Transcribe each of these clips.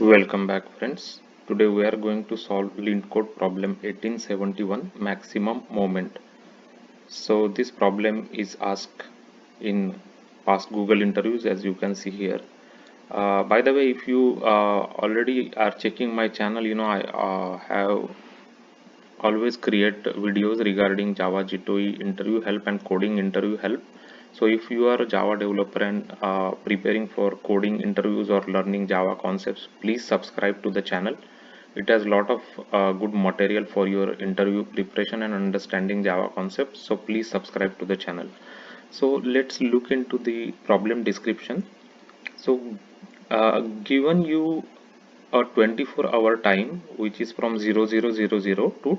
Welcome back, friends. Today we are going to solve LintCode problem 1871 maximum moment. So this problem is asked in past Google interviews, as you can see here. By the way, if you already are checking my channel, I have always create videos regarding Java G2E interview help and coding interview help. So if you are a Java developer and preparing for coding interviews or learning Java concepts, please subscribe to the channel. It has a lot of good material for your interview preparation and understanding Java concepts. So please subscribe to the channel. So let's look into the problem description. So given you a 24-hour time which is from 0000 to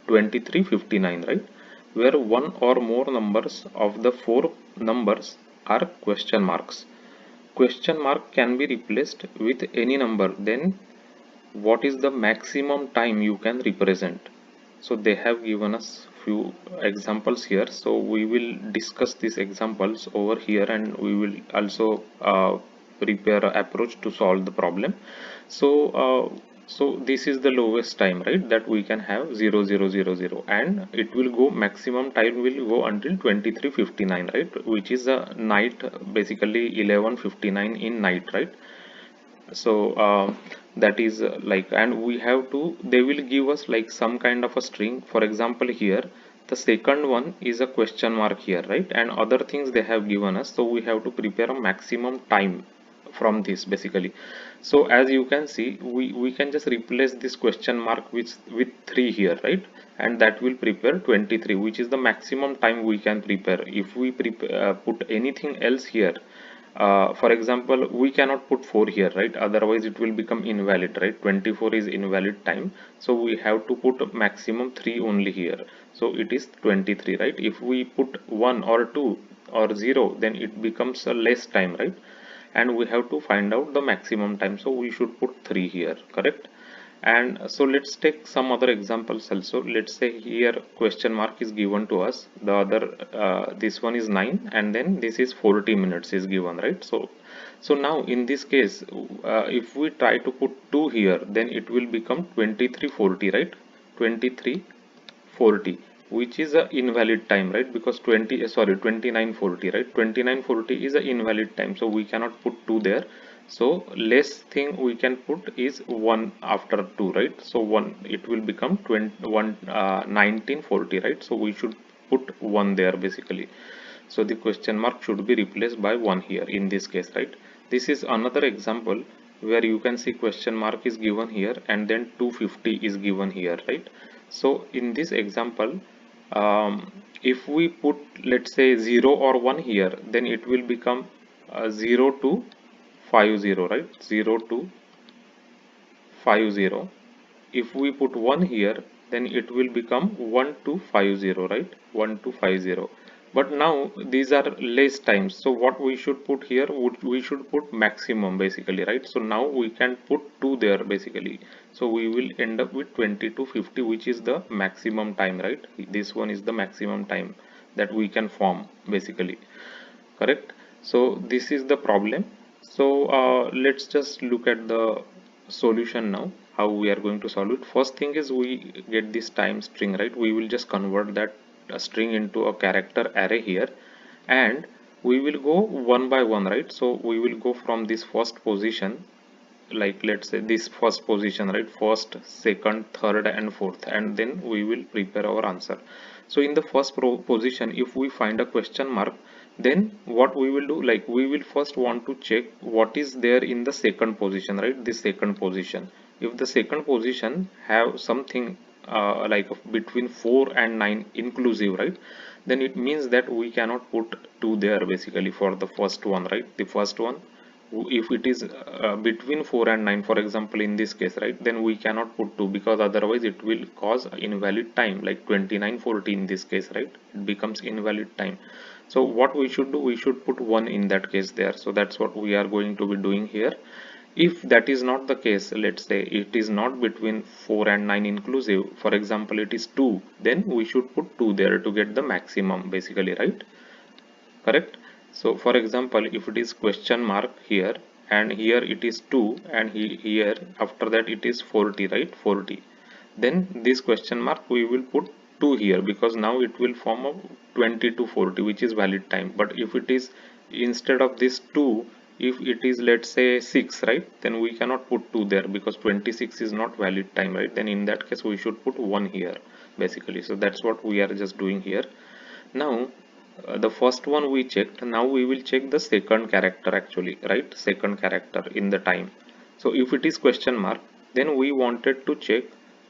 2359, right, where one or more numbers of the four numbers are question marks. Question mark can be replaced with any number, then what is the maximum time you can represent? So they have given us few examples here, so we will discuss these examples over here and we will also prepare an approach to solve the problem. So this is the lowest time, right, that we can have 0000, and it will go, maximum time will go until 2359, right, which is a night, basically 11:59 in night, right? So that is like, and we have to, they will give us like some kind of a string. For example, here the second one is a question mark here, right, and other things they have given us, so we have to prepare a maximum time from this basically. So as you can see, we can just replace this question mark with 3 here, right, and that will prepare 23, which is the maximum time we can prepare. If we put anything else here, for example, we cannot put 4 here, right, otherwise it will become invalid, right? 24 is invalid time, so we have to put maximum 3 only here, so it is 23, right? If we put 1 or 2 or 0, then it becomes a less time, right? And we have to find out the maximum time, so we should put 3 here, correct? And so let's take some other examples also. Let's say here question mark is given to us, the other this one is 9, and then this is 40 minutes is given, right? So now in this case, if we try to put 2 here, then it will become 23:40, right? 23:40, which is a invalid time, right? Because 29:40, right? 29:40 is a invalid time, so we cannot put 2 there. So less thing we can put is 1 after 2, right? So 1, it will become 19:40, right? So we should put 1 there basically. So the question mark should be replaced by 1 here in this case, right? This is another example where you can see question mark is given here and then 250 is given here, right? So in this example, if we put, let's say, 0 or 1 here, then it will become 0 to 50, right? 0 to 50. If we put 1 here, then it will become 1 to 50, right? 1 to 50. But now these are less times, so what we should put here, we should put maximum basically, right? So now we can put 2 there basically, so we will end up with 20 to 50, which is the maximum time, right? This one is the maximum time that we can form basically, correct? So this is the problem. So let's just look at the solution now, how we are going to solve it. First thing is, we get this time string, right? We will just convert that string into a character array here, and we will go one by one, right? So we will go from this first position, like let's say this first position, right? First, second, third and fourth, and then we will prepare our answer. So in the first position, if we find a question mark, then what we will do, like we will first want to check what is there in the second position, right? This second position, if the second position have something like between 4 and 9 inclusive, right, then it means that we cannot put 2 there basically for the first one, right? The first one, if it is between 4 and 9, for example in this case, right, then we cannot put 2, because otherwise it will cause invalid time, like 29:40 in this case, right? It becomes invalid time. So what we should do, we should put 1 in that case there. So that's what we are going to be doing here. If that is not the case, let's say it is not between 4 and 9 inclusive, for example it is 2, then we should put 2 there to get the maximum basically, right? Correct. So for example, if it is question mark here, and here it is 2, and here after that it is 40, right? 40. Then this question mark we will put 2 here, because now it will form a 20 to 40, which is valid time. But if it is instead of this 2, if it is, let's say, 6, right, then we cannot put 2 there, because 26 is not valid time, right? Then in that case we should put 1 here basically. So that's what we are just doing here. Now the first one we checked, now we will check the second character actually, right? Second character in the time. So if it is question mark, then we wanted to check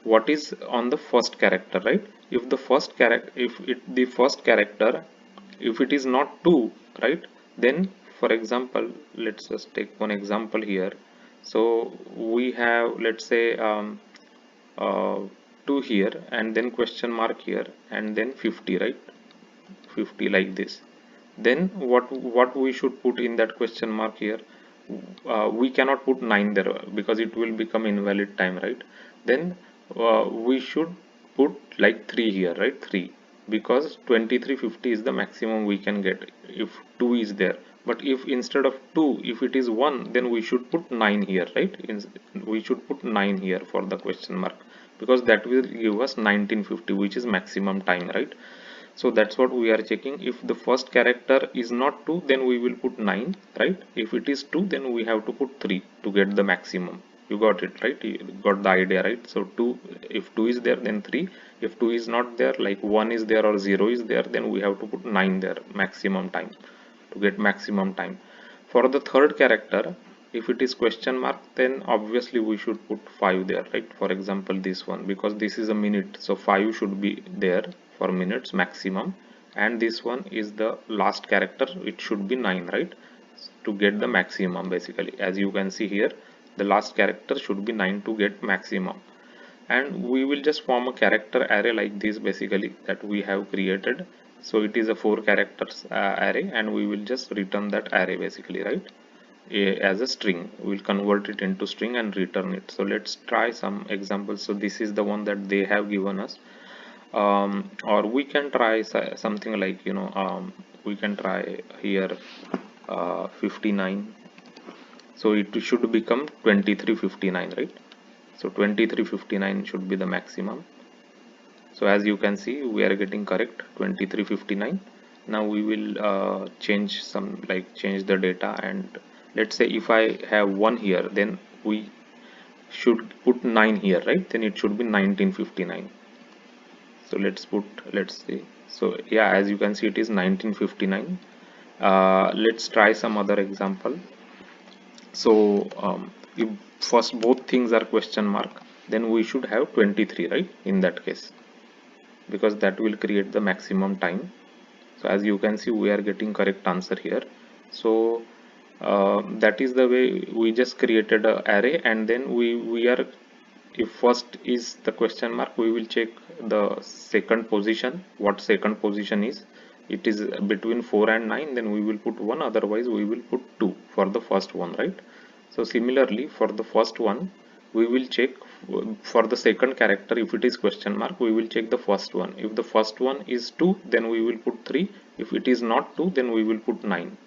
what is on the first character, right? If the first character, the first character, if it is not 2, right, then for example, let's just take one example here. So we have, let's say, uh, 2 here, and then question mark here, and then 50, right? 50 like this. Then what we should put in that question mark here? We cannot put 9 there, because it will become invalid time, right? Then we should put like 3 here, right? 3, because 2350 is the maximum we can get if 2 is there. But if instead of 2, if it is 1, then we should put 9 here, right? We should put 9 here for the question mark, because that will give us 1950, which is maximum time, right? So that's what we are checking. If the first character is not 2, then we will put 9, right? If it is 2, then we have to put 3 to get the maximum. You got it, right? You got the idea, right? So 2, if 2 is there, then 3. If 2 is not there, like 1 is there or 0 is there, then we have to put 9 there, maximum time, to get maximum time. For the third character, if it is question mark, then obviously we should put 5 there, right? For example, this one, because this is a minute, so 5 should be there for minutes maximum. And this one is the last character, it should be 9, right? To get the maximum basically. As you can see here, the last character should be 9 to get maximum. And we will just form a character array like this basically, that we have created. So it is a 4 characters array, and we will just return that array basically, right? As a string, we'll convert it into string and return it. So let's try some examples. So this is the one that they have given us. Or we can try something like, we can try here 59. So it should become 2359, right? So 2359 should be the maximum. So as you can see, we are getting correct 2359. Now we will change the data, and let's say if I have 1 here, then we should put 9 here, right? Then it should be 1959. So let's see. So yeah, as you can see, it is 1959. Let's try some other example. So if first both things are question mark, then we should have 23, right? In that case, because that will create the maximum time. So as you can see, we are getting correct answer here. So that is the way we just created a array, and then we are, if first is the question mark, we will check the second position, what second position is. It is between 4 and 9, then we will put 1, otherwise we will put 2 for the first one, right? So similarly for the first one, we will check for the second character. If it is question mark, we will check the first one. If the first one is 2, then we will put 3. If it is not 2, then we will put 9.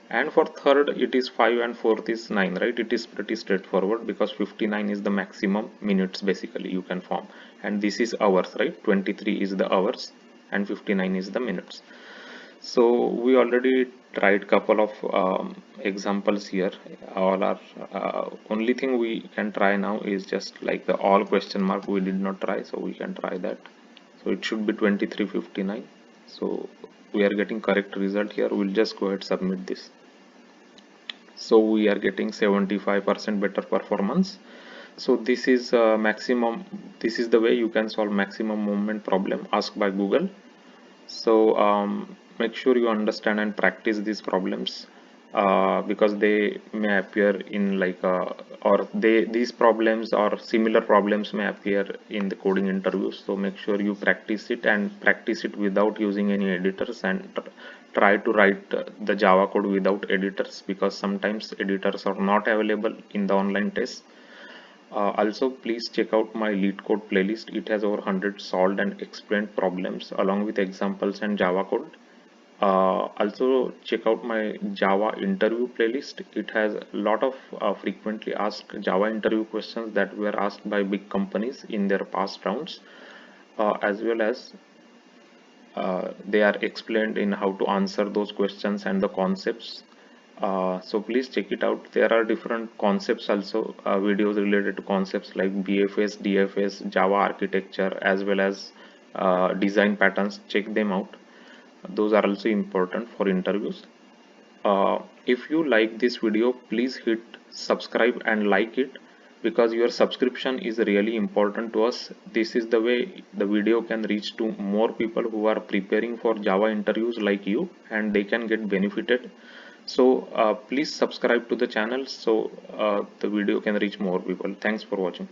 And for third it is 5, and fourth is 9, right? It is pretty straightforward, because 59 is the maximum minutes basically you can form, and this is hours, right? 23 is the hours and 59 is the minutes. So we already tried couple of examples here. All are only thing we can try now is just like the all question mark we did not try, so we can try that. So it should be 2359. So we are getting correct result here. We'll just go ahead submit this. So we are getting 75% better performance. So this is maximum, this is the way you can solve maximum movement problem asked by Google. So make sure you understand and practice these problems, because they may appear in these problems or similar problems may appear in the coding interviews. So make sure you practice it, and practice it without using any editors, and try to write the Java code without editors, because sometimes editors are not available in the online test. Also, please check out my Leetcode playlist. It has over 100 solved and explained problems along with examples and Java code. Also check out my Java interview playlist. It has a lot of frequently asked Java interview questions that were asked by big companies in their past rounds, as well as they are explained in how to answer those questions and the concepts. So please check it out. There are different concepts also, videos related to concepts like BFS, DFS, Java architecture, as well as design patterns. Check them out. Those are also important for interviews. If you like this video, please hit subscribe and like it, because your subscription is really important to us. This is the way the video can reach to more people who are preparing for Java interviews like you, and they can get benefited. So please subscribe to the channel so the video can reach more people. Thanks for watching.